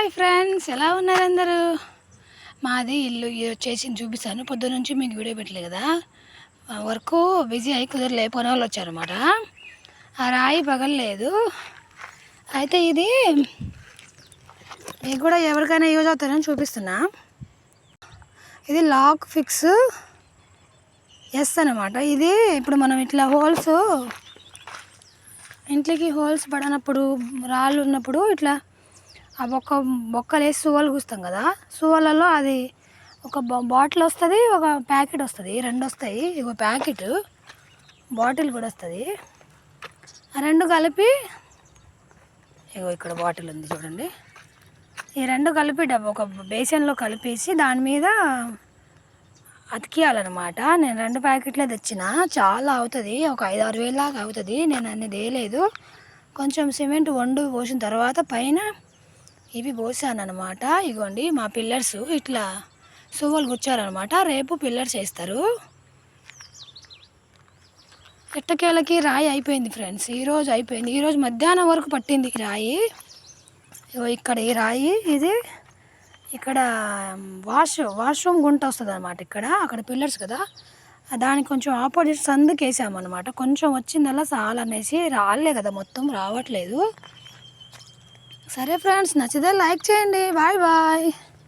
Hi friends, ఎలా ఉన్నారు అందరూ? మాది ఇల్లు వచ్చేసి చూపిస్తాను. పొద్దున్న నుంచి మీకు వీడియో పెట్టలేదు కదా, వర్క్ బిజీ అయి కుదరలే. పని వాళ్ళు వచ్చారన్నమాట. ఆ రాయి పగలలేదు. అయితే ఇది మీకు కూడా ఎవరికైనా యూజ్ అవుతారని చూపిస్తున్నా. ఇది లాక్ ఫిక్స్ ఎస్ అన్నమాట. ఇది ఇప్పుడు మనం ఇట్లా ఇంట్లోకి హోల్స్ పడనప్పుడు, రాళ్ళు ఉన్నప్పుడు ఇట్లా ఆ బొక్కలు వేసి సువ్వలు కూస్తాం కదా, సువ్వలలో అది ఒక బాటిల్ వస్తుంది, ఒక ప్యాకెట్ వస్తుంది, రెండు వస్తాయి. ఇగో ప్యాకెట్, బాటిల్ కూడా వస్తుంది. ఆ రెండు కలిపి ఇగో ఇక్కడ బాటిల్ ఉంది చూడండి. ఈ రెండు కలిపి ఒక బేసన్లో కలిపేసి దాని మీద అతికియాలన్నమాట. నేను 2 ప్యాకెట్లే తెచ్చిన. చాలా అవుతుంది, ఒక 5-6 వేలు దాకా అవుతుంది. నేను అన్ని తేలేదు. కొంచెం సిమెంట్ పోసిన తర్వాత పైన ఇవి పోసాను అనమాట. ఇగోండి మా పిల్లర్స్ ఇట్లా సువ్వలు గుచ్చారనమాట. రేపు పిల్లర్స్ వేస్తారు. ఎట్టకేలకి రాయి అయిపోయింది ఫ్రెండ్స్. ఈరోజు అయిపోయింది. ఈరోజు మధ్యాహ్నం వరకు పట్టింది ఈ రాయి. ఇక్కడ ఈ రాయి ఇది ఇక్కడ వాష్రూమ్ గుంట వస్తుంది అనమాట. అక్కడ పిల్లర్స్ కదా, దానికి కొంచెం ఆపోజిట్ సందుకు వేసామన్నమాట. కొంచెం వచ్చిందల్లా చాలా అనేసి, రాలే కదా మొత్తం, రావట్లేదు. సరే ఫ్రెండ్స్, నచ్చితే లైక్ చేయండి. Bye bye.